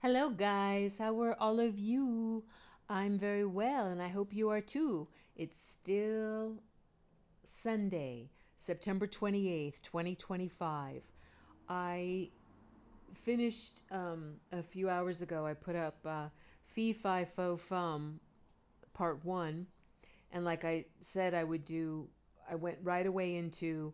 Hello, guys. How are all of you? I'm very well, and I hope you are too. It's still Sunday, September 28th, 2025. I finished a few hours ago. I put up Fee Fi Fo Fum Part 1, and like I said I would do, I went right away into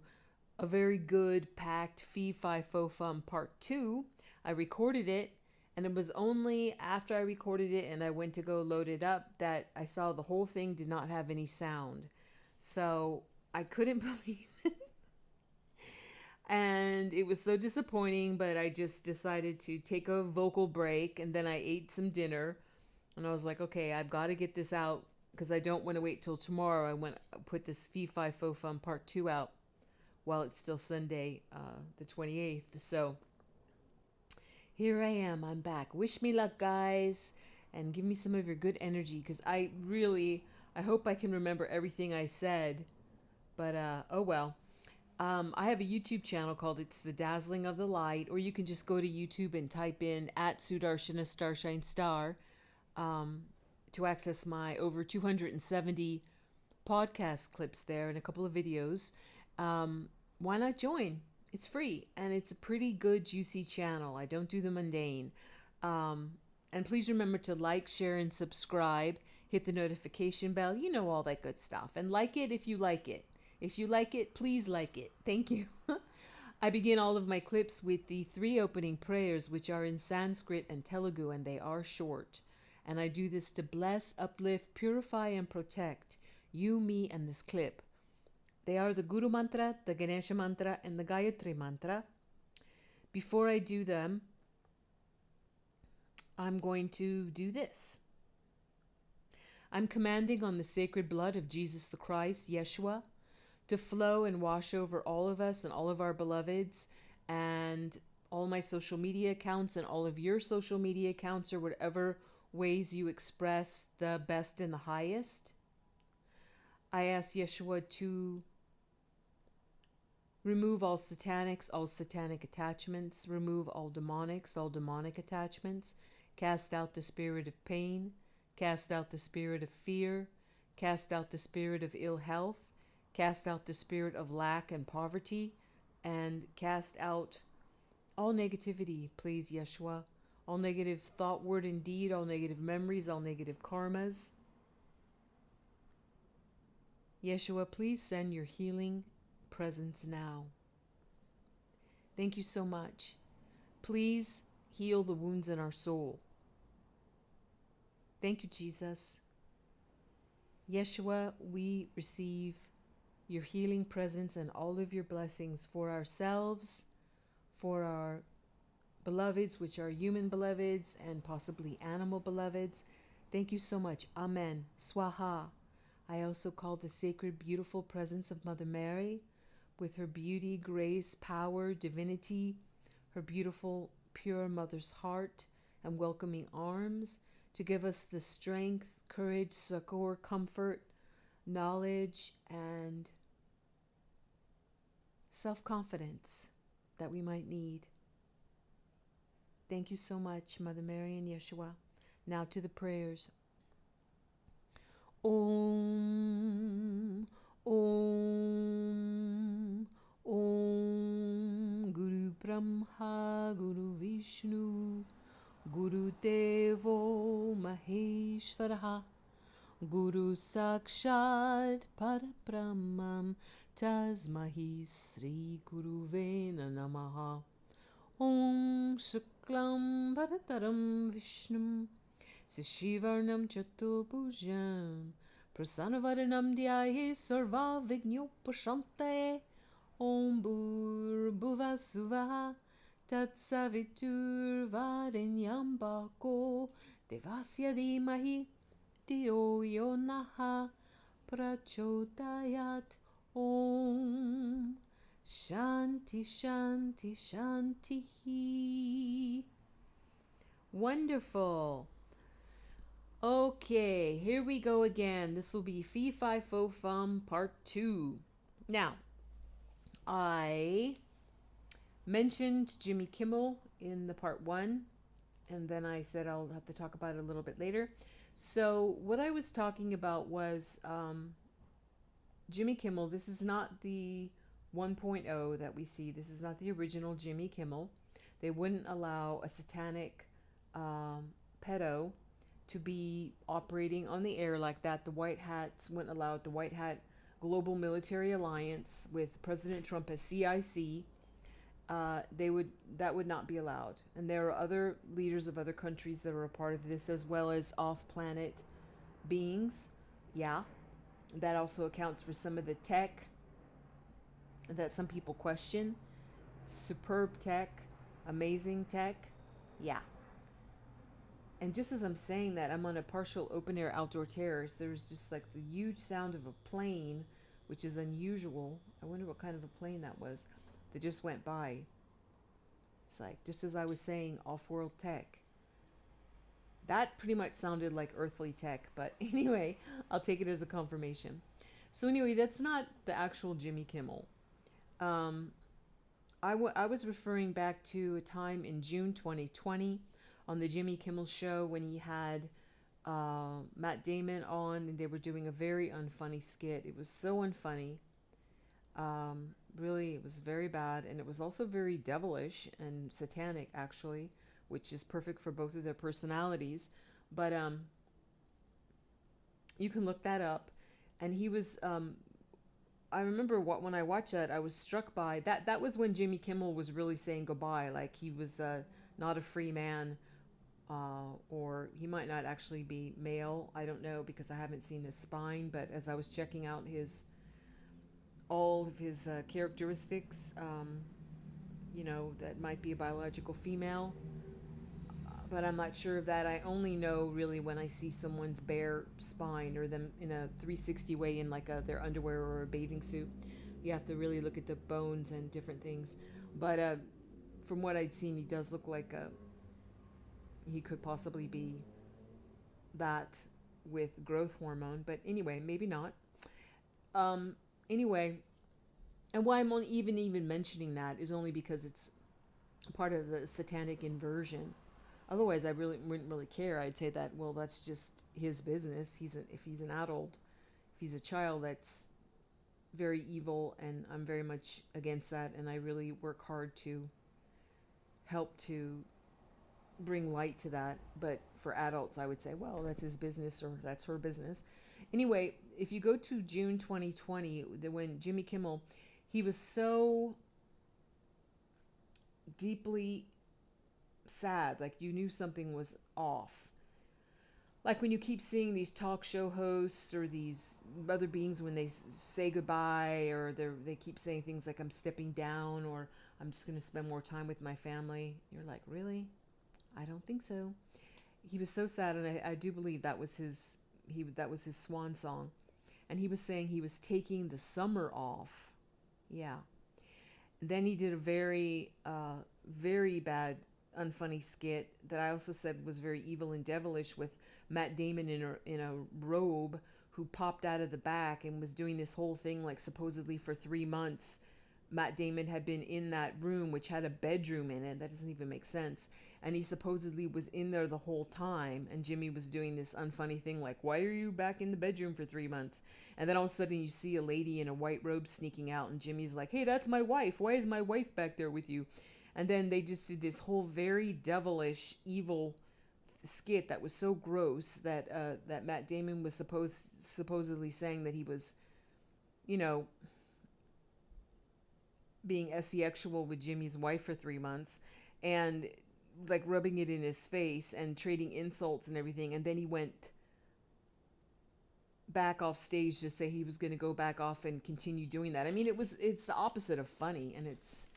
a very good, packed Fee Fi Fo Fum Part 2. I recorded it, and it was only after I recorded it and I went to go load it up that I saw the whole thing did not have any sound. So I couldn't believe it. And it was so disappointing, but I just decided to take a vocal break and then I ate some dinner. And I was like, okay, I've got to get this out because I don't want to wait till tomorrow. I want to put this Fee Fi Fo Fum Part 2 out while it's still Sunday, the 28th. So here I am. I'm back. Wish me luck, guys, and give me some of your good energy because I hope I can remember everything I said. But oh well. I have a YouTube channel called It's the Dazzling of the Light, or you can just go to YouTube and type in at Sudarshana Starshine Star to access my over 270 podcast clips there and a couple of videos. Why not join? It's free and it's a pretty good, juicy channel. I don't do the mundane. Um, and please remember to like, share, and subscribe. Hit the notification bell. You know, all that good stuff. And like it if you like it. If you like it, please like it. Thank you. I begin all of my clips with the three opening prayers, which are in Sanskrit and Telugu, and they are short. And I do this to bless, uplift, purify, and protect you, me, and this clip. They are the Guru Mantra, the Ganesha Mantra, and the Gayatri Mantra. Before I do them, I'm going to do this. I'm commanding on the sacred blood of Jesus the Christ, Yeshua, to flow and wash over all of us and all of our beloveds and all my social media accounts and all of your social media accounts or whatever ways you express the best and the highest. I ask Yeshua to remove all satanics, all satanic attachments, remove all demonics, all demonic attachments, cast out the spirit of pain, cast out the spirit of fear, cast out the spirit of ill health, cast out the spirit of lack and poverty, and cast out all negativity, please, Yeshua. All negative thought, word, and deed, all negative memories, all negative karmas. Yeshua, please send your healing presence now. Thank you so much. Please heal the wounds in our soul. Thank you, Jesus. Yeshua, we receive your healing presence and all of your blessings for ourselves, for our beloveds, which are human beloveds and possibly animal beloveds. Thank you so much. Amen. Swaha. I also call the sacred, beautiful presence of Mother Mary with her beauty, grace, power, divinity, her beautiful, pure mother's heart and welcoming arms to give us the strength, courage, succor, comfort, knowledge, and self-confidence that we might need. Thank you so much, Mother Mary and Yeshua. Now to the prayers. Om, Om, Om, Guru Brahma, Guru Vishnu, Guru Devo Maheshwaraha, Guru Sakshat Parabrahmam, Tasmahi Sri Guruve Namaha. Om Shuklam Bharataram Vishnum Sishivarnam Chatubhujam Prasanavaranam Dhyaye Sarva Vignopashante. Om Bhur Suvah Tatsavitur Varenyam Bhako Devasya Dhimahi Dio Yonaha Prachodayat. Om Shanti, Shanti, Shanti. Wonderful. Okay, here we go again. This will be Fee Fi Fo Fum Part 2. Now, I mentioned Jimmy Kimmel in the Part 1, and then I said I'll have to talk about it a little bit later. So, what I was talking about was Jimmy Kimmel. This is not the 1.0 that we see. This is not the original Jimmy Kimmel. They wouldn't allow a satanic um, pedo to be operating on the air like that. The White Hats wouldn't allow it. The White Hat Global Military Alliance with President Trump as CIC, they would that would not be allowed. And there are other leaders of other countries that are a part of this, as well as off-planet beings. Yeah, that also accounts for some of the tech that some people question. Superb tech, amazing tech. Yeah. And just as I'm saying that, I'm on a partial open air outdoor terrace. There's just like the huge sound of a plane, which is unusual. I wonder what kind of a plane that was that just went by. It's like, just as I was saying, off world tech. That pretty much sounded like earthly tech, but anyway, I'll take it as a confirmation. So, anyway, that's not the actual Jimmy Kimmel. Um, I was referring back to a time in June 2020 on the Jimmy Kimmel show when he had Matt Damon on, and they were doing a very unfunny skit. It was so unfunny. Really, it was very bad, and it was also very devilish and satanic, actually, which is perfect for both of their personalities. But you can look that up. And he was I remember when I watched that, I was struck by that. That was when Jimmy Kimmel was really saying goodbye. Like he was not a free man, or he might not actually be male. I don't know because I haven't seen his spine. But as I was checking out all of his characteristics, that might be a biological female. But I'm not sure of that. I only know really when I see someone's bare spine or them in a 360 way in like their underwear or a bathing suit. You have to really look at the bones and different things. But from what I'd seen, he does look like he could possibly be that with growth hormone. But anyway, maybe not. Anyway, and why I'm even mentioning that is only because it's part of the satanic inversion. Otherwise, I really wouldn't really care. I'd say that, well, that's just his business. If he's an adult, if he's a child, that's very evil, and I'm very much against that. And I really work hard to help to bring light to that. But for adults, I would say, well, that's his business or that's her business. Anyway, if you go to June 2020, when Jimmy Kimmel, he was so deeply sad, like you knew something was off. Like when you keep seeing these talk show hosts or these other beings when they say goodbye, or they keep saying things like I'm stepping down or I'm just going to spend more time with my family. You're like, really? I don't think so. He was so sad, and I do believe that was that was his swan song. And he was saying he was taking the summer off. Yeah. Then he did a very bad unfunny skit that I also said was very evil and devilish with Matt Damon in a robe who popped out of the back and was doing this whole thing like supposedly for 3 months. Matt Damon had been in that room, which had a bedroom in it. That doesn't even make sense. And he supposedly was in there the whole time. And Jimmy was doing this unfunny thing like, why are you back in the bedroom for 3 months? And then all of a sudden you see a lady in a white robe sneaking out. And Jimmy's like, hey, that's my wife. Why is my wife back there with you? And then they just did this whole very devilish, evil skit that was so gross that that Matt Damon was supposedly saying that he was, being sexual with Jimmy's wife for 3 months, and like rubbing it in his face and trading insults and everything. And then he went back off stage to say he was going to go back off and continue doing that. I mean, it's the opposite of funny, and it's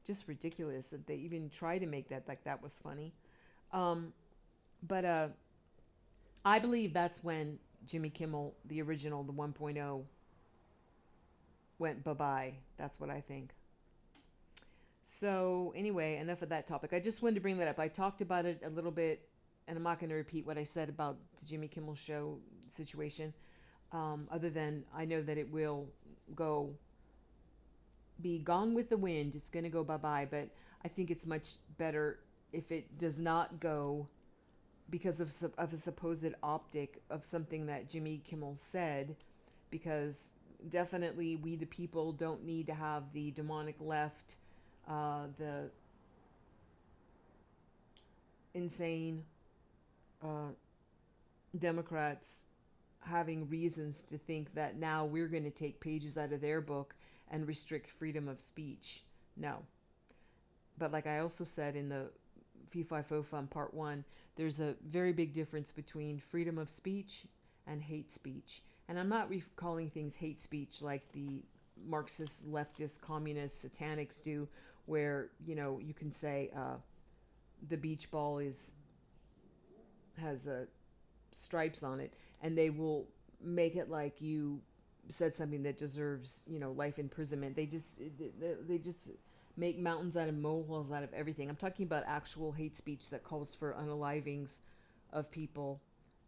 just ridiculous that they even try to make that like that was funny. But I believe that's when Jimmy Kimmel, the original, the 1.0, went bye-bye. That's what I think. So anyway, enough of that topic. I just wanted to bring that up. I talked about it a little bit, and I'm not going to repeat what I said about the Jimmy Kimmel show situation, other than I know that it will be gone with the wind. It's going to go bye-bye, but I think it's much better if it does not go because of a supposed optic of something that Jimmy Kimmel said, because definitely we the people don't need to have the demonic left, the insane Democrats having reasons to think that now we're going to take pages out of their book and restrict freedom of speech. No. But like I also said in the Fee-Fi-Fo-Fum Part 1, there's a very big difference between freedom of speech and hate speech. And I'm not calling things hate speech like the Marxist, leftist, communist, satanics do, where, you can say the beach ball has stripes on it, and they will make it like you said something that deserves, life imprisonment. They just make mountains out of molehills out of everything. I'm talking about actual hate speech that calls for unalivings of people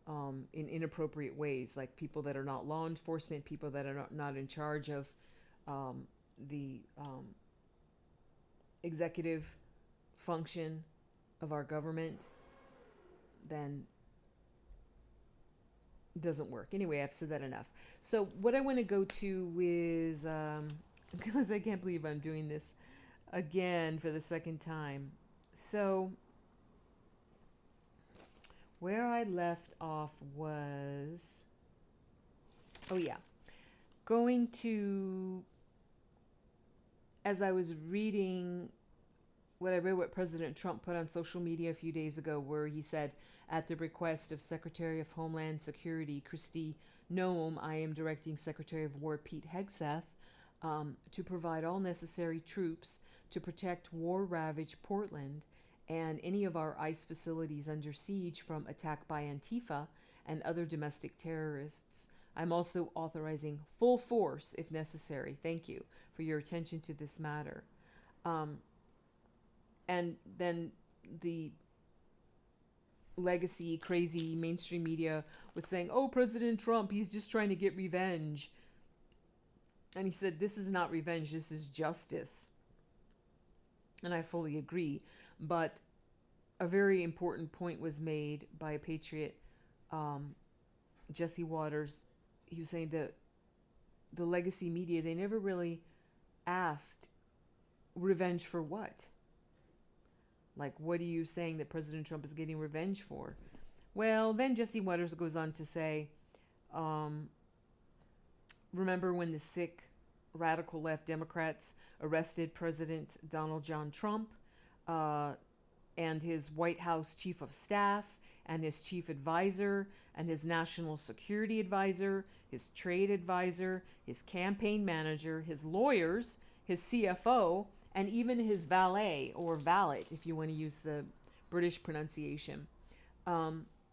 in inappropriate ways, like people that are not law enforcement, people that are not in charge of the executive function of our government. Then it doesn't work. Anyway, I've said that enough. So what I want to go to is, because I can't believe I'm doing this again for the second time. So where I left off was, going to, as I was reading what President Trump put on social media a few days ago, where he said, at the request of Secretary of Homeland Security Kristi Noem, I am directing Secretary of War Pete Hegseth to provide all necessary troops to protect war-ravaged Portland and any of our ICE facilities under siege from attack by Antifa and other domestic terrorists. I'm also authorizing full force if necessary. Thank you for your attention to this matter. And then the legacy, crazy mainstream media was saying, oh, President Trump, he's just trying to get revenge. And he said, this is not revenge, this is justice. And I fully agree. But a very important point was made by a patriot, Jesse Waters. He was saying that the legacy media, they never really asked revenge for what? Like, what are you saying that President Trump is getting revenge for? Well, then Jesse Waters goes on to say, remember when the sick radical left Democrats arrested President Donald John Trump and his White House chief of staff and his chief advisor and his national security advisor, his trade advisor, his campaign manager, his lawyers, his CFO, and even his valet, or valet, if you want to use the British pronunciation.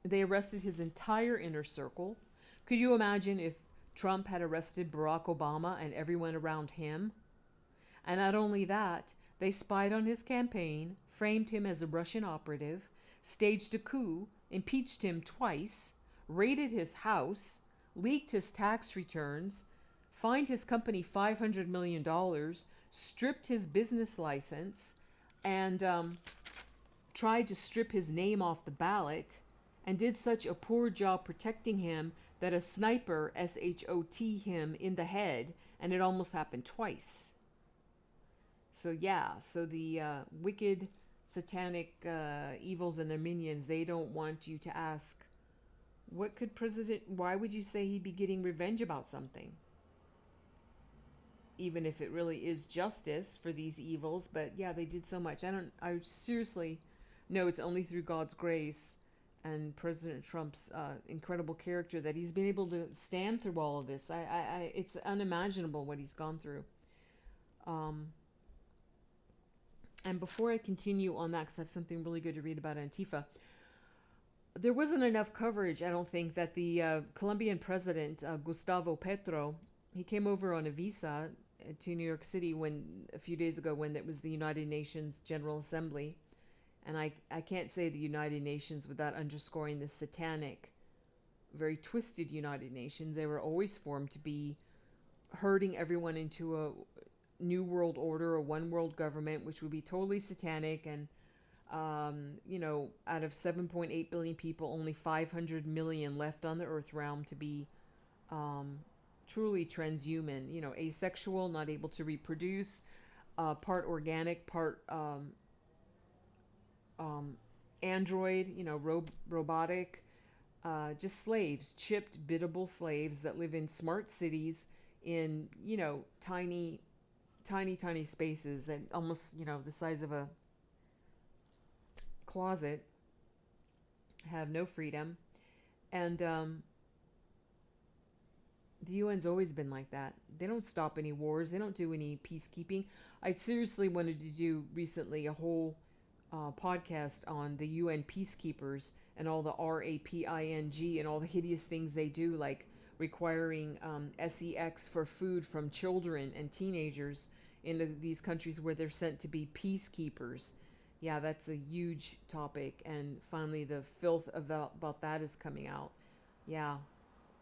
They arrested his entire inner circle. Could you imagine if Trump had arrested Barack Obama and everyone around him? And not only that, they spied on his campaign, framed him as a Russian operative, staged a coup, impeached him twice, raided his house, leaked his tax returns, fined his company $500 million, stripped his business license, and tried to strip his name off the ballot, and did such a poor job protecting him that a sniper shot him in the head, and it almost happened twice. So the wicked, satanic evils and their minions, they don't want you to ask, why would you say he'd be getting revenge about something? Even if it really is justice for these evils, but yeah, they did so much. I seriously know it's only through God's grace and President Trump's incredible character that he's been able to stand through all of this. It's unimaginable what he's gone through. And before I continue on that, because I have something really good to read about Antifa, there wasn't enough coverage, I don't think, that the Colombian president, Gustavo Petro, he came over on a visa to New York City a few days ago when it was the United Nations General Assembly. And I can't say the United Nations without underscoring the satanic, very twisted United Nations. They were always formed to be herding everyone into a new world order, a one world government, which would be totally satanic and Out of 7.8 billion people, only 500 million left on the earth realm to be um, truly transhuman, asexual, not able to reproduce, part organic, part um, android, robotic, just slaves, chipped, biddable slaves that live in smart cities in, tiny, tiny, tiny spaces that almost, the size of a closet, have no freedom. And the UN's always been like that. They don't stop any wars, they don't do any peacekeeping. I seriously wanted to do recently a whole podcast on the UN peacekeepers and all the RAPING and all the hideous things they do, like requiring sex for food from children and teenagers in these countries where they're sent to be peacekeepers. Yeah, that's a huge topic, and finally the filth about that is coming out. Yeah,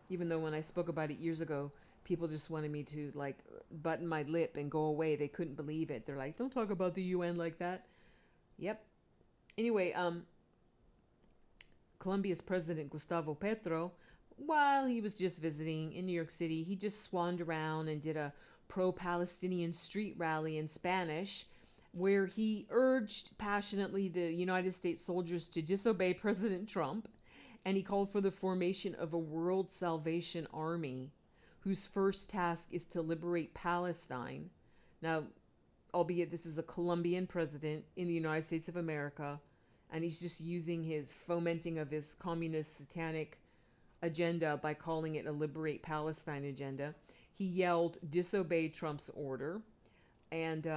even though when I spoke about it years ago, people just wanted me to like button my lip and go away. They couldn't believe it. They're like, "Don't talk about the UN like that." Yep. Anyway, Colombia's president Gustavo Petro, while he was just visiting in New York City, he just swanned around and did a pro-Palestinian street rally in Spanish where he urged passionately the United States soldiers to disobey President Trump, and he called for the formation of a World Salvation Army whose first task is to liberate Palestine. Now, albeit this is a Colombian president in the United States of America, and he's just using his fomenting of his communist satanic agenda by calling it a liberate Palestine agenda. He yelled, disobey Trump's order. And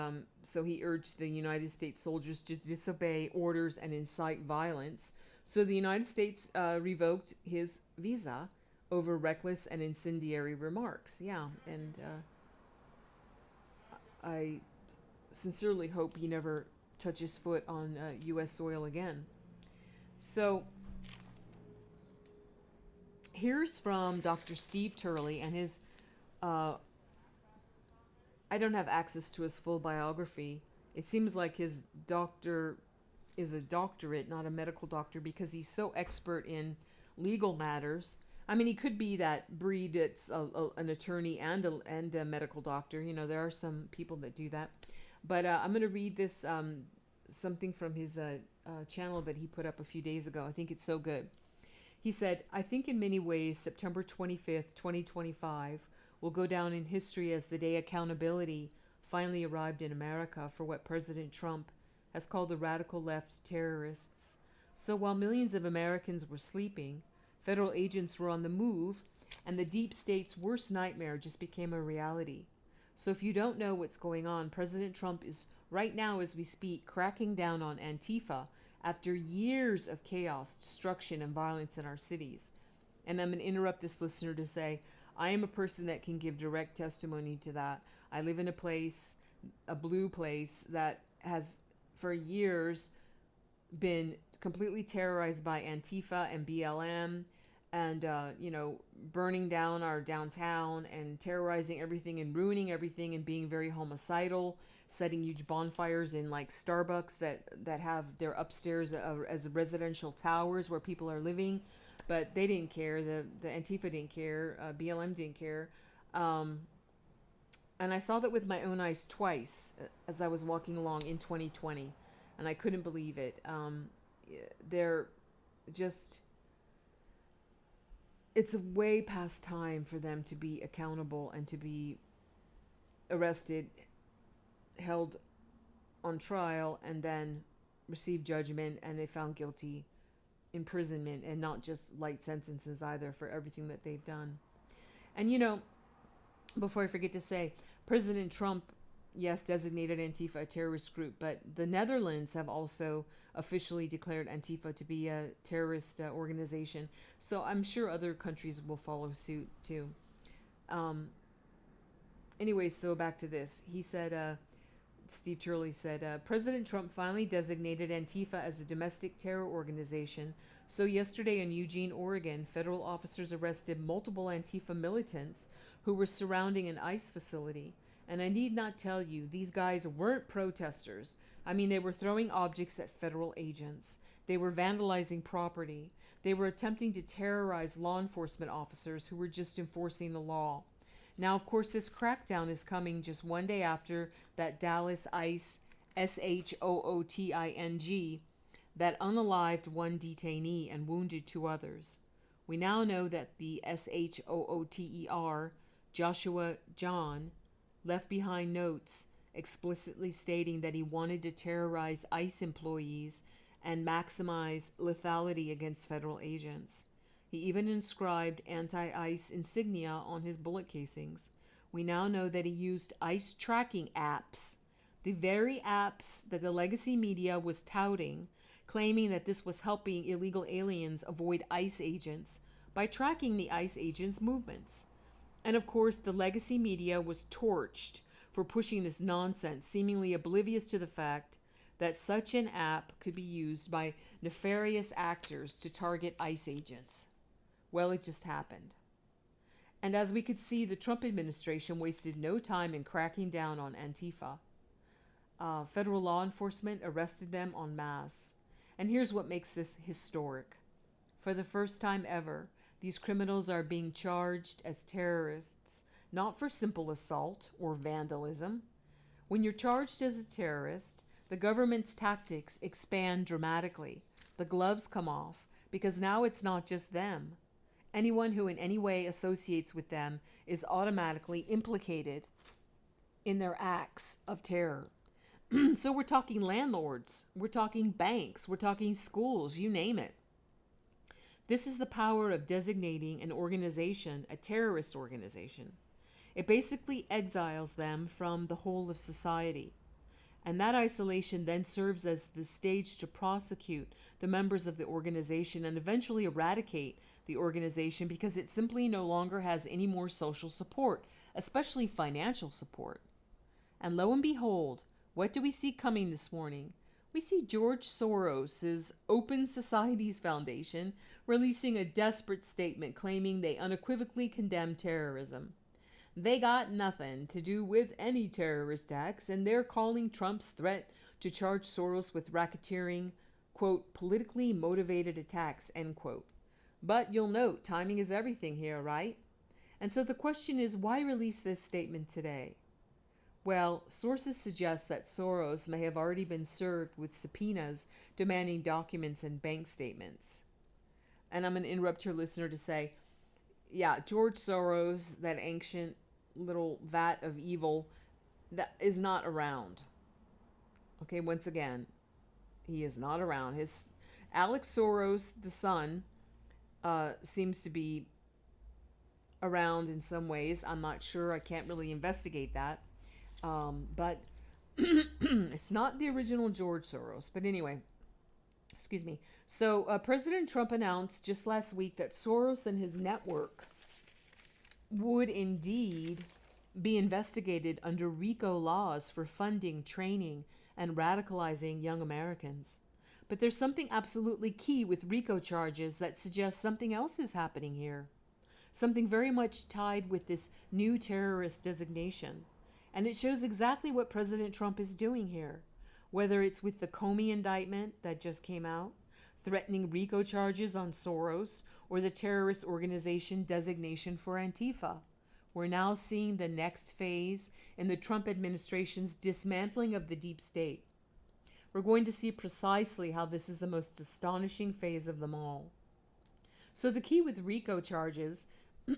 so he urged the United States soldiers to disobey orders and incite violence. So the United States revoked his visa over reckless and incendiary remarks. Yeah, and I sincerely hope he never touches foot on U.S. soil again. So here's from Dr. Steve Turley and his I don't have access to his full biography. It seems like his doctor is a doctorate, not a medical doctor, because he's so expert in legal matters. I mean, he could be that breed that's an attorney and a medical doctor. There are some people that do that. But I'm going to read this something from his channel that he put up a few days ago. I think it's so good. He said, I think in many ways, September 25th, 2025 will go down in history as the day accountability finally arrived in America for what President Trump has called the radical left terrorists. So while millions of Americans were sleeping, federal agents were on the move, and the deep state's worst nightmare just became a reality. So if you don't know what's going on, President Trump is right now as we speak cracking down on Antifa after years of chaos, destruction, and violence in our cities. And I'm going to interrupt this listener to say, I am a person that can give direct testimony to that. I live in a place, a blue place, that has for years been completely terrorized by Antifa and BLM and, burning down our downtown and terrorizing everything and ruining everything and being very homicidal, setting huge bonfires in like Starbucks that have their upstairs as residential towers where people are living. But they didn't care. The Antifa didn't care. BLM didn't care. And I saw that with my own eyes twice as I was walking along in 2020. And I couldn't believe it. They're just... It's way past time for them to be accountable and to be arrested, held on trial, and then receive judgment, and they found guilty, imprisonment, and not just light sentences either for everything that they've done. And before I forget to say, President Trump, yes, designated Antifa a terrorist group, but the Netherlands have also officially declared Antifa to be a terrorist organization. So I'm sure other countries will follow suit too. Anyway, so back to this. He said, Steve Turley said, President Trump finally designated Antifa as a domestic terror organization. So yesterday in Eugene, Oregon, federal officers arrested multiple Antifa militants who were surrounding an ICE facility. And I need not tell you, these guys weren't protesters. I mean, they were throwing objects at federal agents. They were vandalizing property. They were attempting to terrorize law enforcement officers who were just enforcing the law. Now, of course, this crackdown is coming just one day after that Dallas ICE SHOOTING that unalived one detainee and wounded two others. We now know that the SHOOTER, Joshua John, left behind notes explicitly stating that he wanted to terrorize ICE employees and maximize lethality against federal agents. He even inscribed anti-ICE insignia on his bullet casings. We now know that he used ICE tracking apps, the very apps that the legacy media was touting, claiming that this was helping illegal aliens avoid ICE agents by tracking the ICE agents' movements. And of course, the legacy media was torched for pushing this nonsense, seemingly oblivious to the fact that such an app could be used by nefarious actors to target ICE agents. Well, it just happened. And as we could see, the Trump administration wasted no time in cracking down on Antifa. Federal law enforcement arrested them en masse. And here's what makes this historic. For the first time ever, these criminals are being charged as terrorists, not for simple assault or vandalism. When you're charged as a terrorist, the government's tactics expand dramatically. The gloves come off, because now it's not just them. Anyone who in any way associates with them is automatically implicated in their acts of terror. So we're talking landlords, we're talking banks, we're talking schools, you name it. This is the power of designating an organization a terrorist organization. It basically exiles them from the whole of society. And that isolation then serves as the stage to prosecute the members of the organization and eventually eradicate the organization because it simply no longer has any more social support, especially financial support. And lo and behold, what do we see coming this morning? We see George Soros' Open Societies Foundation releasing a desperate statement claiming they unequivocally condemn terrorism. They got nothing to do with any terrorist acts, and they're calling Trump's threat to charge Soros with racketeering, quote, politically motivated attacks, end quote. But you'll note, timing is everything here, right? And so the question is, why release this statement today? Well, sources suggest that Soros may have already been served with subpoenas demanding documents and bank statements. And I'm going to interrupt your listener to say, yeah, George Soros, that ancient little vat of evil, that is not around. Okay, once again, he is not around. His Alex Soros, the son, seems to be around in some ways. I'm not sure. I can't really investigate that. But it's not the original George Soros. But anyway, excuse me. So President Trump announced just last week that Soros and his network would indeed be investigated under RICO laws for funding, training, and radicalizing young Americans. But there's something absolutely key with RICO charges that suggests something else is happening here. Something very much tied with this new terrorist designation. And it shows exactly what President Trump is doing here. Whether it's with the Comey indictment that just came out, threatening RICO charges on Soros, or the terrorist organization designation for Antifa. We're now seeing the next phase in the Trump administration's dismantling of the deep state. We're going to see precisely how this is the most astonishing phase of them all. So the key with RICO charges,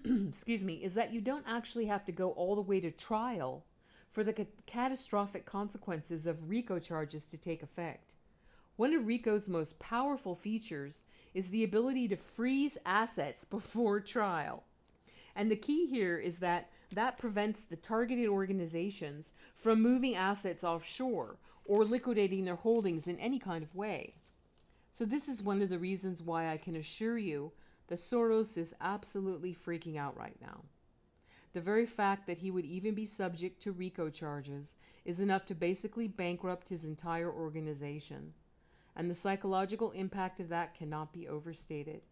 excuse me, is that you don't actually have to go all the way to trial for the catastrophic consequences of RICO charges to take effect. One of RICO's most powerful features is the ability to freeze assets before trial. And the key here is that prevents the targeted organizations from moving assets offshore or liquidating their holdings in any kind of way. So this is one of the reasons why I can assure you that Soros is absolutely freaking out right now. The very fact that he would even be subject to RICO charges is enough to basically bankrupt his entire organization. And the psychological impact of that cannot be overstated.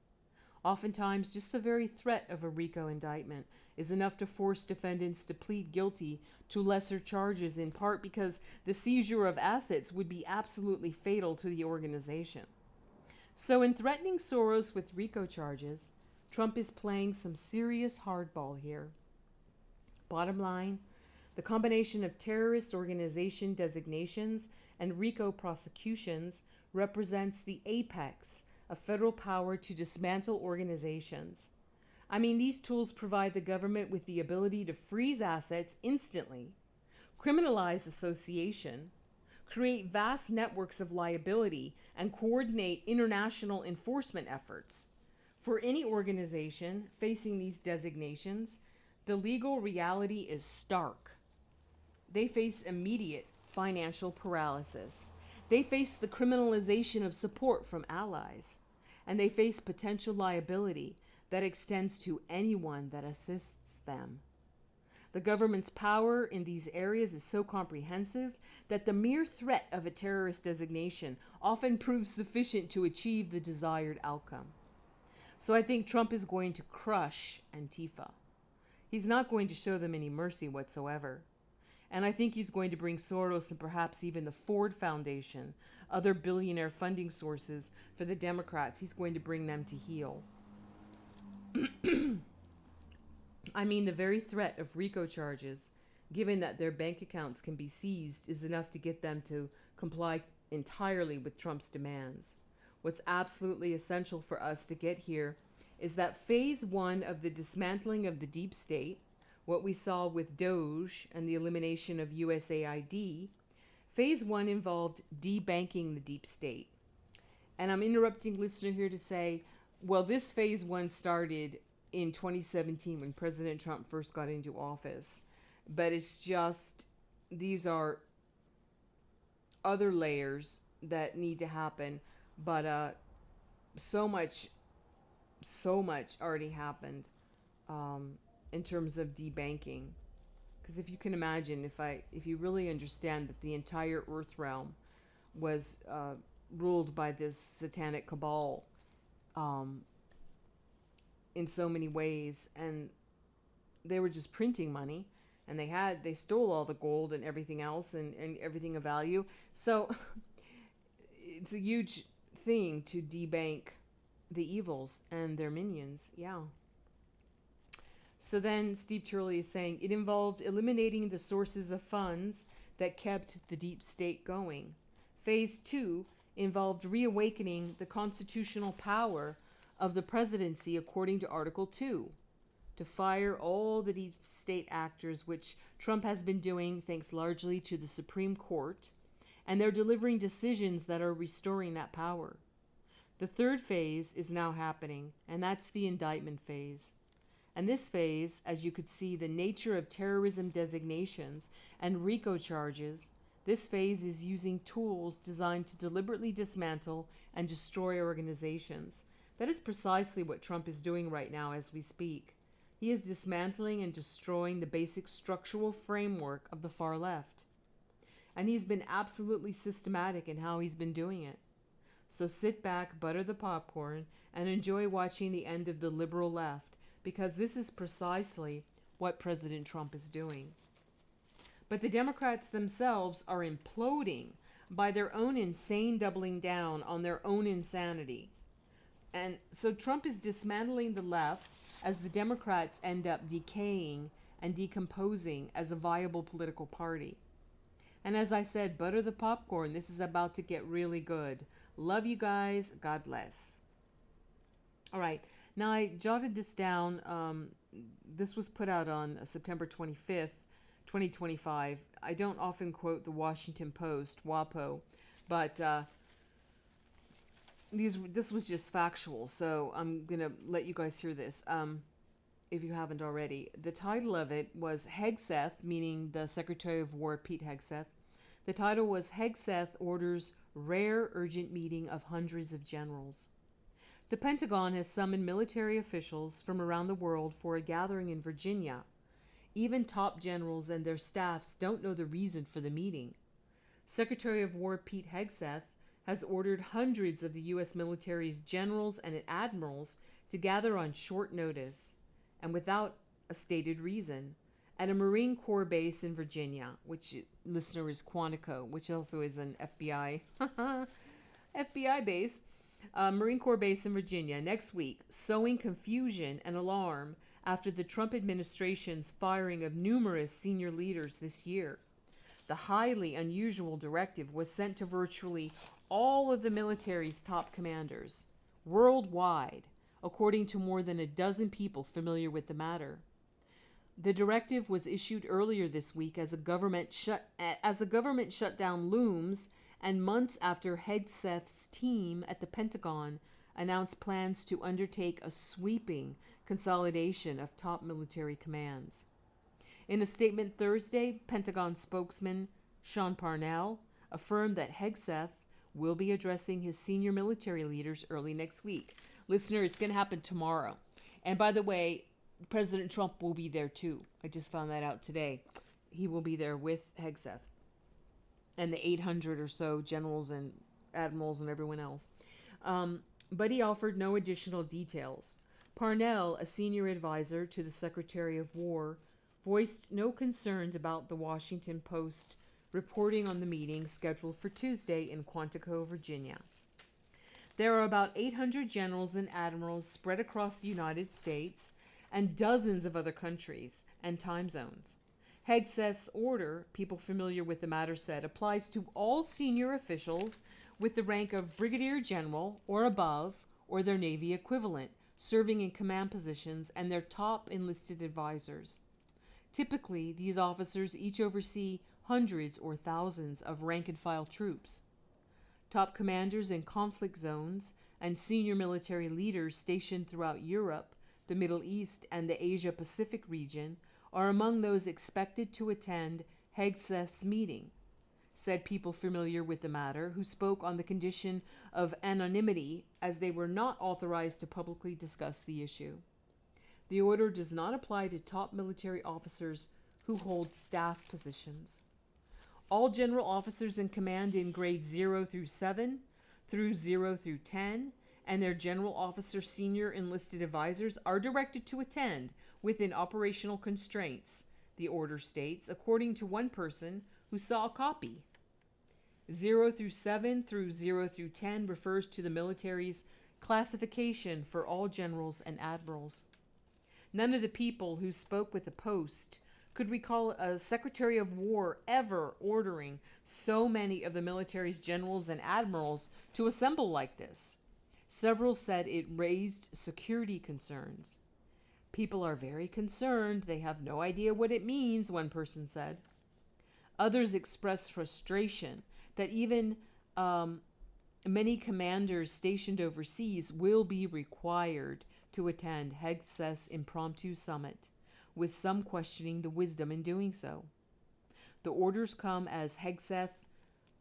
Oftentimes, just the very threat of a RICO indictment is enough to force defendants to plead guilty to lesser charges, in part because the seizure of assets would be absolutely fatal to the organization. So, in threatening Soros with RICO charges, Trump is playing some serious hardball here. Bottom line, the combination of terrorist organization designations and RICO prosecutions represents the apex of federal power to dismantle organizations. I mean, these tools provide the government with the ability to freeze assets instantly, criminalize association, create vast networks of liability, and coordinate international enforcement efforts. For any organization facing these designations, the legal reality is stark. They face immediate financial paralysis. They face the criminalization of support from allies. And they face potential liability that extends to anyone that assists them. The government's power in these areas is so comprehensive that the mere threat of a terrorist designation often proves sufficient to achieve the desired outcome. So I think Trump is going to crush Antifa. He's not going to show them any mercy whatsoever. And I think he's going to bring Soros and perhaps even the Ford Foundation, other billionaire funding sources for the Democrats, he's going to bring them to heel. I mean, the very threat of RICO charges, given that their bank accounts can be seized, is enough to get them to comply entirely with Trump's demands. What's absolutely essential for us to get here is that phase one of the dismantling of the deep state, what we saw with Doge and the elimination of USAID, phase one involved debanking the deep state. And I'm interrupting listener here to say, well, this phase one started in 2017 when President Trump first got into office. But it's just, these are other layers that need to happen. But so much already happened in terms of debanking. Because if you can imagine, if you really understand that the entire Earth realm was ruled by this satanic cabal in so many ways, and they were just printing money, and they stole all the gold and everything else and everything of value. So it's a huge thing to debank the evils and their minions. Yeah. So then Steve Turley is saying it involved eliminating the sources of funds that kept the deep state going. Phase two involved reawakening the constitutional power of the presidency according to Article 2, to fire all the deep state actors, which Trump has been doing thanks largely to the Supreme Court, and they're delivering decisions that are restoring that power. The third phase is now happening, and that's the indictment phase. And this phase, as you could see, the nature of terrorism designations and RICO charges, this phase is using tools designed to deliberately dismantle and destroy organizations. That is precisely what Trump is doing right now as we speak. He is dismantling and destroying the basic structural framework of the far left. And he's been absolutely systematic in how he's been doing it. So sit back, butter the popcorn, and enjoy watching the end of the liberal left, because this is precisely what President Trump is doing. But the Democrats themselves are imploding by their own insane doubling down on their own insanity. And so Trump is dismantling the left as the Democrats end up decaying and decomposing as a viable political party. And as I said, butter the popcorn. This is about to get really good. Love you guys. God bless. All right. Now, I jotted this down. This was put out on September 25th, 2025. I don't often quote the Washington Post, WAPO, but this was just factual, so I'm going to let you guys hear this if you haven't already. The title of it was Hegseth, meaning the Secretary of War, Pete Hegseth. The title was Hegseth Orders Rare Urgent Meeting of Hundreds of Generals. The Pentagon has summoned military officials from around the world for a gathering in Virginia. Even top generals and their staffs don't know the reason for the meeting. Secretary of War Pete Hegseth has ordered hundreds of the U.S. military's generals and admirals to gather on short notice and without a stated reason at a Marine Corps base in Virginia, which listener is Quantico, which also is an FBI FBI base, Marine Corps base in Virginia next week, sowing confusion and alarm after the Trump administration's firing of numerous senior leaders this year. The highly unusual directive was sent to virtually all of the military's top commanders worldwide, according to more than a dozen people familiar with the matter. The directive was issued earlier this week as a government shutdown looms, and months after Hegseth's team at the Pentagon announced plans to undertake a sweeping consolidation of top military commands. In a statement Thursday, Pentagon spokesman Sean Parnell affirmed that Hegseth will be addressing his senior military leaders early next week. Listener, it's going to happen tomorrow. And by the way, President Trump will be there too. I just found that out today. He will be there with Hegseth and the 800 or so generals and admirals and everyone else. But he offered no additional details. Parnell, a senior advisor to the Secretary of War, voiced no concerns about the Washington Post reporting on the meeting scheduled for Tuesday in Quantico, Virginia. There are about 800 generals and admirals spread across the United States and dozens of other countries and time zones. Hegseth's order, people familiar with the matter said, applies to all senior officials with the rank of brigadier general or above, or their Navy equivalent, serving in command positions, and their top enlisted advisors. Typically, these officers each oversee hundreds or thousands of rank-and-file troops. Top commanders in conflict zones and senior military leaders stationed throughout Europe, the Middle East, and the Asia-Pacific region are among those expected to attend Hegseth's meeting, said people familiar with the matter who spoke on the condition of anonymity as they were not authorized to publicly discuss the issue. The order does not apply to top military officers who hold staff positions. All general officers in command in grades 0 through 7, through 0 through 10, and their general officer senior enlisted advisors are directed to attend within operational constraints, the order states, according to one person who saw a copy. 0 through 7 through 0 through 10 refers to the military's classification for all generals and admirals. None of the people who spoke with the Post could recall a Secretary of War ever ordering so many of the military's generals and admirals to assemble like this. Several said it raised security concerns. People are very concerned. They have no idea what it means, one person said. Others expressed frustration that even many commanders stationed overseas will be required to attend Hegseth's impromptu summit, with some questioning the wisdom in doing so. The orders come as Hegseth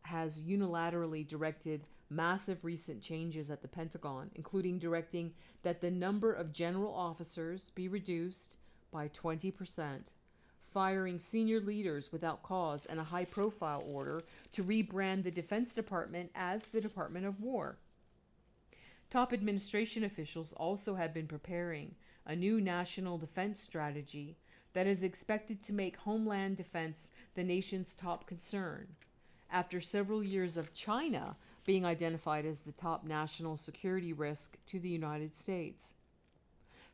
has unilaterally directed massive recent changes at the Pentagon, including directing that the number of general officers be reduced by 20%, firing senior leaders without cause, and a high-profile order to rebrand the Defense Department as the Department of War. Top administration officials also have been preparing a new national defense strategy that is expected to make homeland defense the nation's top concern, after several years of China being identified as the top national security risk to the United States.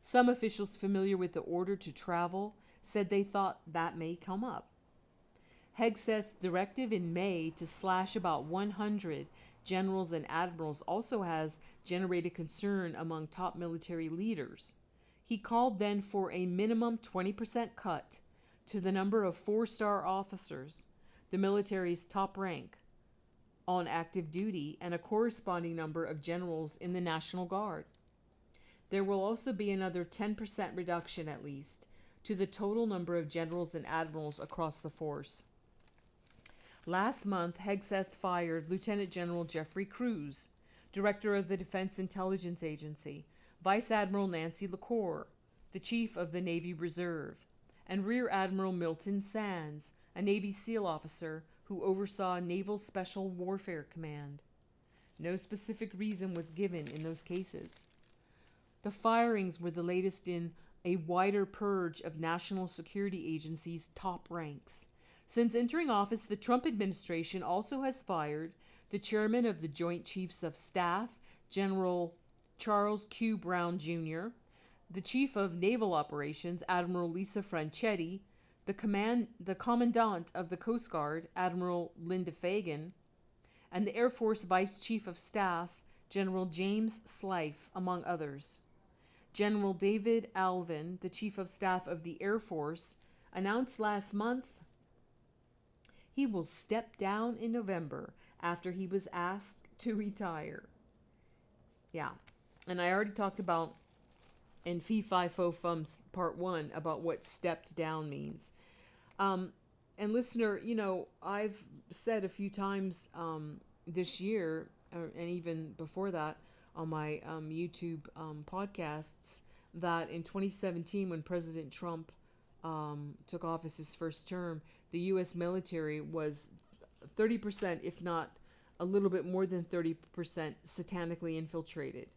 Some officials familiar with the order to travel said they thought that may come up. Hegseth's directive in May to slash about 100 generals and admirals also has generated concern among top military leaders. He called then for a minimum 20% cut to the number of 4-star officers, the military's top rank, on active duty, and a corresponding number of generals in the National Guard. There will also be another 10% reduction, at least, to the total number of generals and admirals across the force. Last month, Hegseth fired Lieutenant General Jeffrey Cruz, Director of the Defense Intelligence Agency, Vice Admiral Nancy LaCour, the Chief of the Navy Reserve, and Rear Admiral Milton Sands, a Navy SEAL officer who oversaw Naval Special Warfare Command. No specific reason was given in those cases. The firings were the latest in a wider purge of national security agencies' top ranks. Since entering office, the Trump administration also has fired the chairman of the Joint Chiefs of Staff, General Charles Q. Brown Jr., the chief of naval operations, Admiral Lisa Franchetti, the commandant of the Coast Guard, Admiral Linda Fagan, and the Air Force Vice Chief of Staff, General James Slife, among others. General David Alvin, the Chief of Staff of the Air Force, announced last month he will step down in November after he was asked to retire. Yeah, and I already talked about in Fee Fi Fo Fums Part 1 about what stepped down means. And listener, I've said a few times this year, and even before that, on my YouTube podcasts, that in 2017, when President Trump took office his first term, the U.S. military was 30%, if not a little bit more than 30%, satanically infiltrated,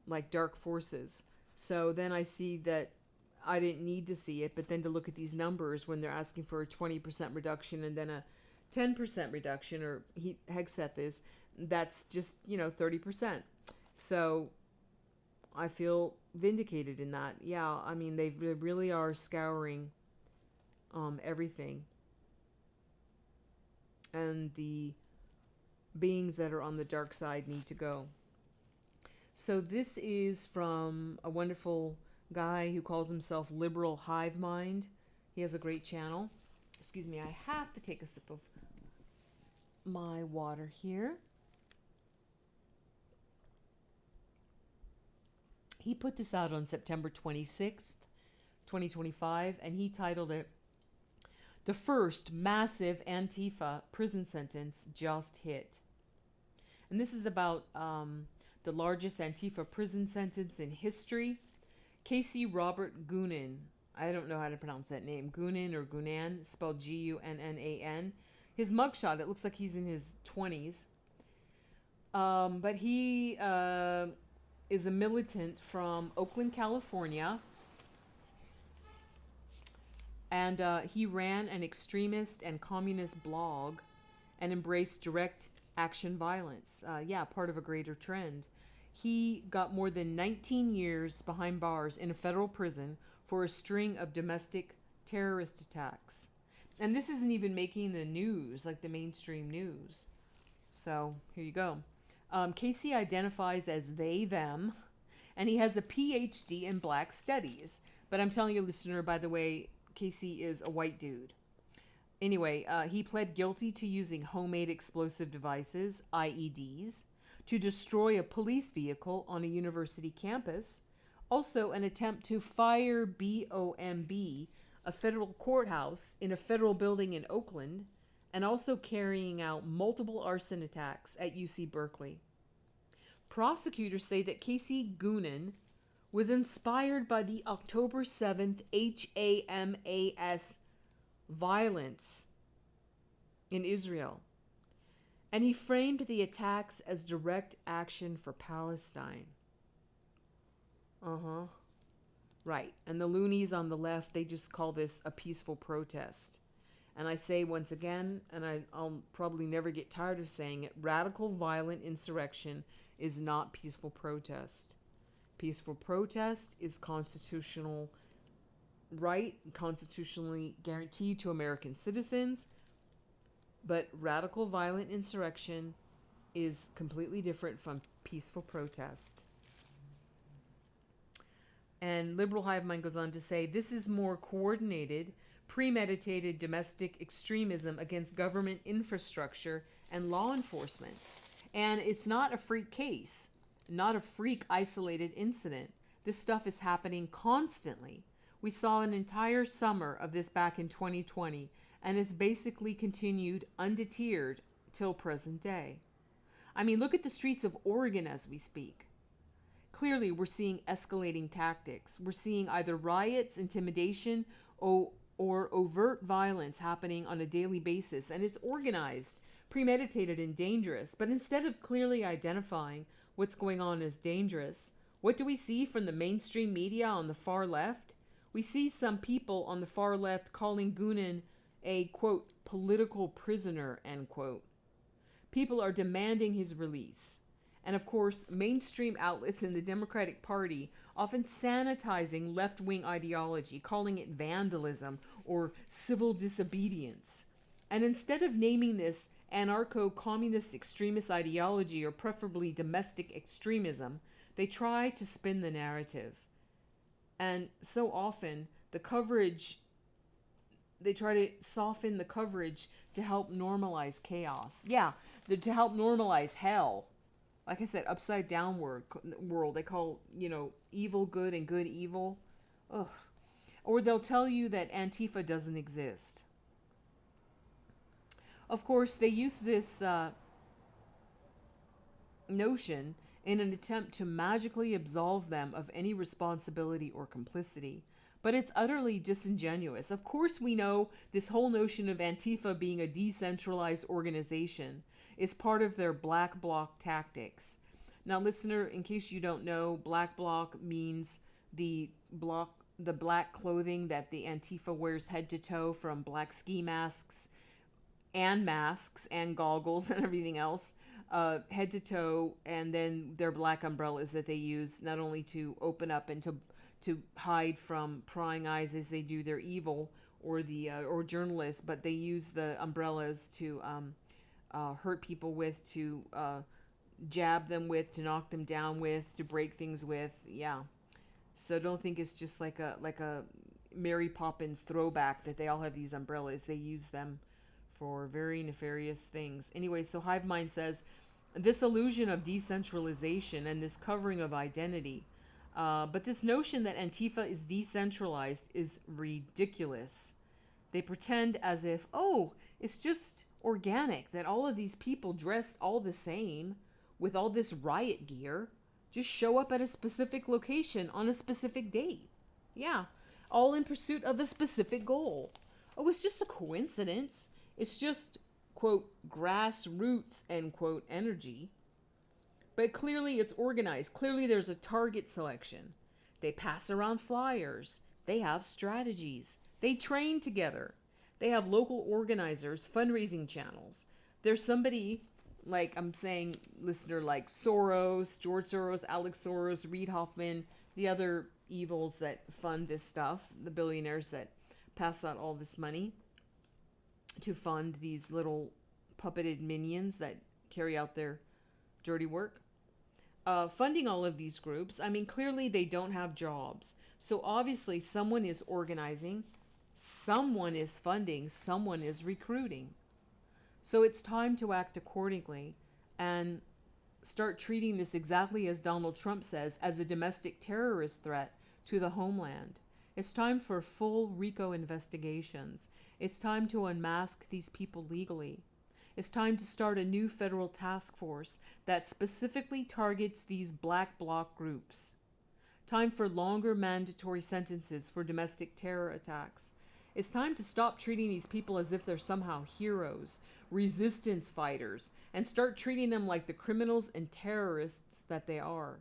like dark forces. So then I see that I didn't need to see it, but then to look at these numbers when they're asking for a 20% reduction and then a 10% reduction, or Hegseth is, that's just, 30%. So I feel vindicated in that. Yeah, I mean, they really are scouring everything. And the beings that are on the dark side need to go. So this is from a wonderful guy who calls himself Liberal Hive Mind. He has a great channel. Excuse me, I have to take a sip of my water here. He put this out on September 26th, 2025, and he titled it, "The First Massive Antifa Prison Sentence Just Hit." And this is about the largest Antifa prison sentence in history. Casey Robert Goonan, I don't know how to pronounce that name, Goonan or Goonan, spelled Gunnan. His mugshot, it looks like he's in his 20s. But he is a militant from Oakland, California. And he ran an extremist and communist blog and embraced direct action violence. Part of a greater trend. He got more than 19 years behind bars in a federal prison for a string of domestic terrorist attacks. And this isn't even making the news, like the mainstream news. So, here you go. Casey identifies as they, them, and he has a PhD in Black Studies. But I'm telling you, listener, by the way, Casey is a white dude. Anyway, he pled guilty to using homemade explosive devices, IEDs, to destroy a police vehicle on a university campus, also an attempt to fire BOMB, a federal courthouse in a federal building in Oakland, and also carrying out multiple arson attacks at UC Berkeley. Prosecutors say that Casey Goonan was inspired by the October 7th HAMAS violence in Israel, and he framed the attacks as direct action for Palestine. Right. And the loonies on the left, they just call this a peaceful protest. And I say once again, and I'll probably never get tired of saying it, radical violent insurrection is not peaceful protest. Peaceful protest is constitutional right, constitutionally guaranteed to American citizens, but radical violent insurrection is completely different from peaceful protest. And Liberal Hive Mind goes on to say, this is more coordinated, premeditated domestic extremism against government infrastructure and law enforcement. And it's not a freak case, not a freak isolated incident. This stuff is happening constantly. We saw an entire summer of this back in 2020, and it's basically continued undeterred till present day. I mean, look at the streets of Oregon as we speak. Clearly, we're seeing escalating tactics. We're seeing either riots, intimidation, or overt violence happening on a daily basis, and it's organized. premeditated and dangerous. But instead of clearly identifying what's going on as dangerous, what do we see from the mainstream media on the far left? We see some people on the far left calling Gunen a, quote, political prisoner, end quote. People are demanding his release. And of course, mainstream outlets in the Democratic Party often sanitizing left-wing ideology, calling it vandalism or civil disobedience. And instead of naming this anarcho-communist extremist ideology, or preferably domestic extremism, they try to spin the narrative. And so often, the coverage, they try to soften the coverage to help normalize chaos. Yeah, to help normalize hell. Like I said, upside down world. They call, evil good and good evil. Ugh. Or they'll tell you that Antifa doesn't exist. Of course, they use this notion in an attempt to magically absolve them of any responsibility or complicity. But it's utterly disingenuous. Of course, we know this whole notion of Antifa being a decentralized organization is part of their black bloc tactics. Now, listener, in case you don't know, black bloc means the black clothing that the Antifa wears head to toe, from black ski masks and goggles and everything else, head to toe, and then their black umbrellas that they use not only to open up and to hide from prying eyes as they do their evil, or journalists, but they use the umbrellas to hurt people with, to jab them with, to knock them down with, to break things with. Yeah. So don't think it's just like a Mary Poppins throwback that they all have these umbrellas. They use them for very nefarious things. Anyway, so Hive Mind says, this illusion of decentralization and this covering of identity, but this notion that Antifa is decentralized is ridiculous. They pretend as if, it's just organic that all of these people dressed all the same with all this riot gear just show up at a specific location on a specific date. Yeah, all in pursuit of a specific goal. Oh, it's just a coincidence. It's just, quote, grassroots, end quote, energy. But clearly it's organized. Clearly there's a target selection. They pass around flyers. They have strategies. They train together. They have local organizers, fundraising channels. There's somebody, like I'm saying, listener, like Soros, George Soros, Alex Soros, Reid Hoffman, the other evils that fund this stuff, the billionaires that pass out all this money to fund these little puppeted minions that carry out their dirty work. Funding all of these groups, I mean, clearly they don't have jobs. So obviously someone is organizing, someone is funding, someone is recruiting. So it's time to act accordingly and start treating this exactly as Donald Trump says, as a domestic terrorist threat to the homeland. It's time for full RICO investigations. It's time to unmask these people legally. It's time to start a new federal task force that specifically targets these black bloc groups. Time for longer mandatory sentences for domestic terror attacks. It's time to stop treating these people as if they're somehow heroes, resistance fighters, and start treating them like the criminals and terrorists that they are.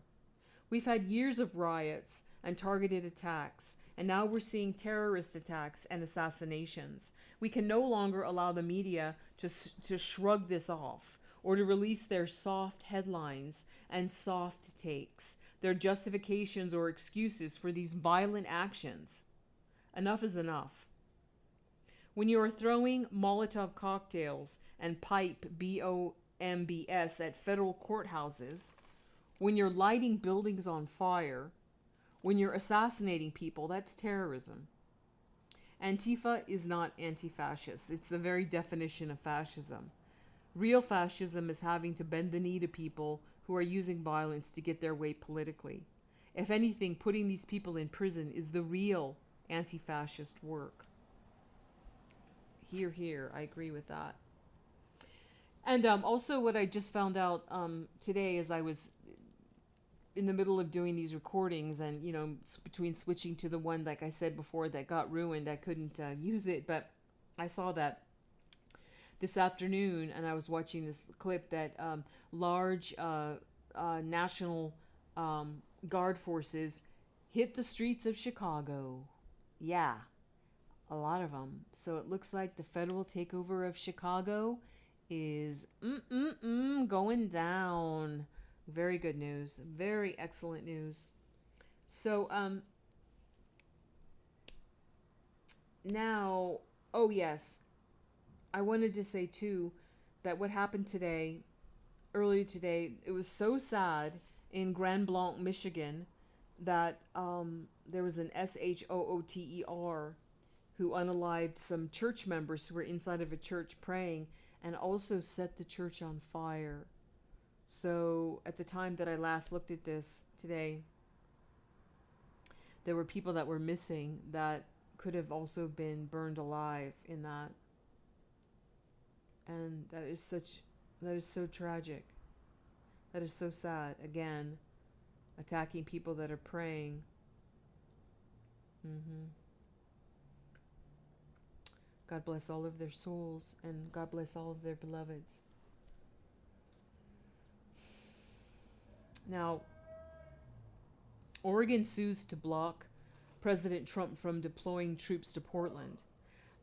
We've had years of riots and targeted attacks, and now we're seeing terrorist attacks and assassinations. We can no longer allow the media to shrug this off, or to release their soft headlines and soft takes, their justifications or excuses for these violent actions. Enough is enough. When you are throwing Molotov cocktails and pipe bombs at federal courthouses, when you're lighting buildings on fire, when you're assassinating people, that's terrorism. Antifa is not anti-fascist. It's the very definition of fascism. Real fascism is having to bend the knee to people who are using violence to get their way politically. If anything, putting these people in prison is the real anti-fascist work. Hear, hear. I agree with that. And also what I just found out today as I was in the middle of doing these recordings, and between switching to the one, like I said before, that got ruined, I couldn't use it, but I saw that this afternoon, and I was watching this clip that large National Guard forces hit the streets of Chicago. Yeah, a lot of them. So it looks like the federal takeover of Chicago is going down. Very good news. Very excellent news. So now, oh yes, I wanted to say too that what happened today, earlier today, it was so sad in Grand Blanc, Michigan, that there was an SHOOTER who unalived some church members who were inside of a church praying and also set the church on fire. So at the time that I last looked at this today, there were people that were missing that could have also been burned alive in that. And that is so tragic. That is so sad. Again, attacking people that are praying. God bless all of their souls, and God bless all of their beloveds. Now, Oregon sues to block President Trump from deploying troops to Portland.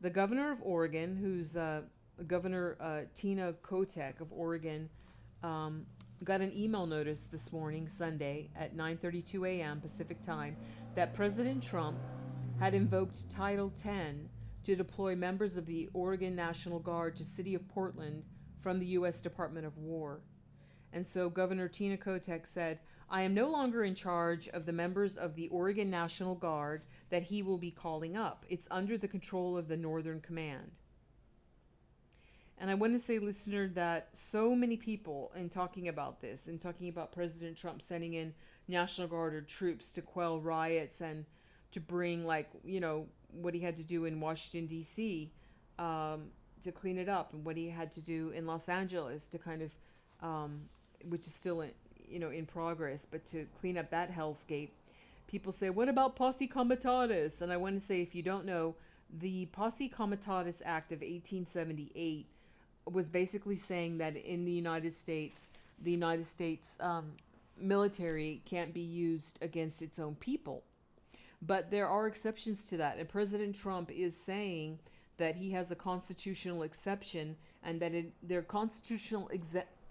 The governor of Oregon, who's Governor Tina Kotek of Oregon, got an email notice this morning, Sunday, at 9:32 a.m. Pacific time, that President Trump had invoked Title 10 to deploy members of the Oregon National Guard to City of Portland from the U.S. Department of War. And so Governor Tina Kotek said, "I am no longer in charge of the members of the Oregon National Guard that he will be calling up. It's under the control of the Northern Command." And I want to say, listener, that so many people in talking about this, and talking about President Trump sending in National Guard or troops to quell riots and to bring, like, you know, what he had to do in Washington, D.C. To clean it up, and what he had to do in Los Angeles to kind of, which is still in progress, but to clean up that hellscape. People say, what about Posse Comitatus? And I want to say, if you don't know, the Posse Comitatus Act of 1878 was basically saying that in the United States military can't be used against its own people. But there are exceptions to that, and President Trump is saying that he has a constitutional exception, and that their constitutional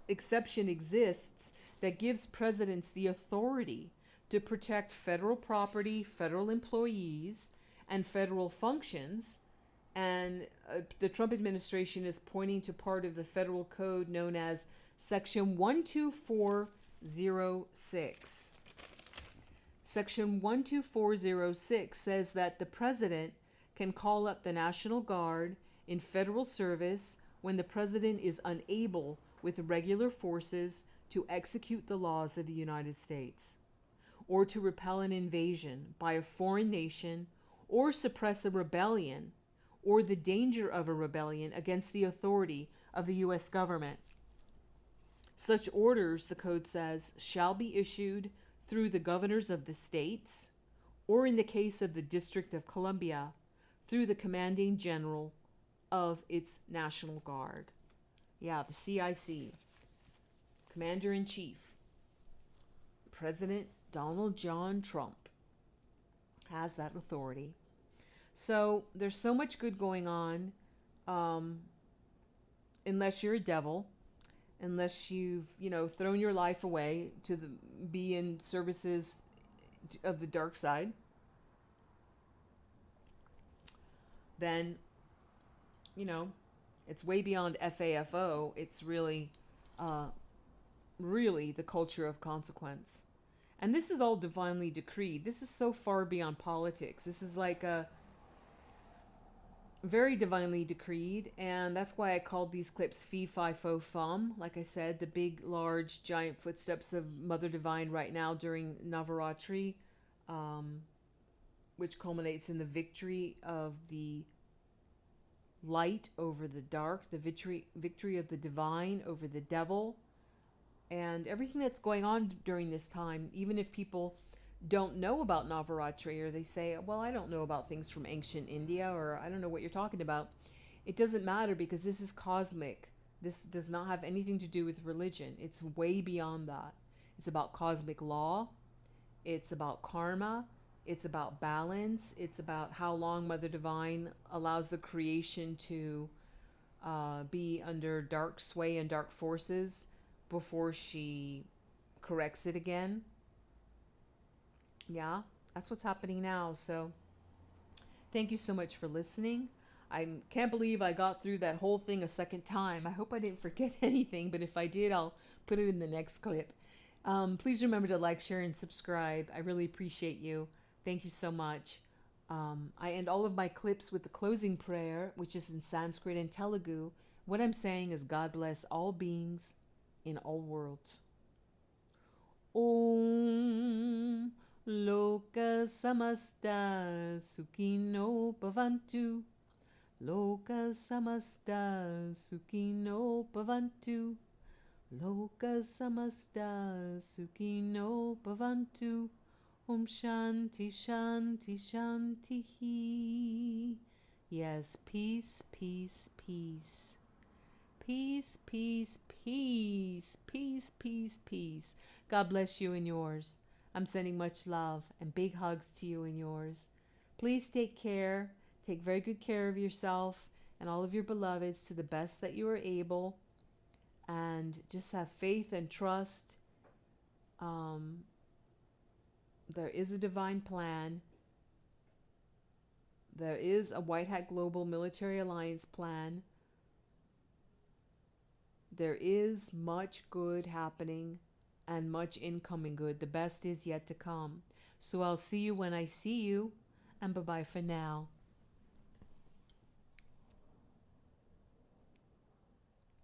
exception exists that gives presidents the authority to protect federal property, federal employees, and federal functions. And the Trump administration is pointing to part of the federal code known as Section 12406. Section 12406 says that the president can call up the National Guard in federal service when the president is unable with regular forces to execute the laws of the United States, or to repel an invasion by a foreign nation, or suppress a rebellion, or the danger of a rebellion against the authority of the U.S. government. Such orders, the code says, shall be issued through the governors of the states, or in the case of the District of Columbia, through the commanding general of its National Guard. Yeah, the CIC. Commander-in-Chief, President Donald John Trump, has that authority. So there's so much good going on, unless you're a devil, unless you've, thrown your life away to be in services of the dark side, then, it's way beyond FAFO. It's really, really the culture of consequence. And this is all divinely decreed. This is so far beyond politics. This is like a very divinely decreed, and that's why I called these clips Fee, Fi, Fo, Fum. Like I said, the big, large, giant footsteps of Mother Divine right now during Navaratri, which culminates in the victory of the light over the dark, the victory of the divine over the devil, and everything that's going on during this time. Even if people don't know about Navaratri, or they say, well, I don't know about things from ancient India, or I don't know what you're talking about. It doesn't matter because this is cosmic. This does not have anything to do with religion. It's way beyond that. It's about cosmic law. It's about karma. It's about balance. It's about how long Mother Divine allows the creation to be under dark sway and dark forces before she corrects it again. Yeah, that's what's happening now. So thank you so much for listening. I can't believe I got through that whole thing a second time. I hope I didn't forget anything, but if I did, I'll put it in the next clip. Please remember to like, share, and subscribe. I really appreciate you. Thank you so much. I end all of my clips with the closing prayer, which is in Sanskrit and Telugu. What I'm saying is God bless all beings in all worlds. Om Loka Samasta Sukhino Bhavantu. Loka Samasta Sukhino Bhavantu. Loka Samasta Sukhino Bhavantu. Om Shanti Shanti Shanti. Yes, peace, peace, peace. Peace, peace, peace, peace, peace, peace. God bless you and yours. I'm sending much love and big hugs to you and yours. Please take care. Take very good care of yourself and all of your beloveds to the best that you are able. And just have faith and trust. There is a divine plan. There is a White Hat Global Military Alliance plan. There is much good happening and much incoming good. The best is yet to come. So I'll see you when I see you, and bye-bye for now.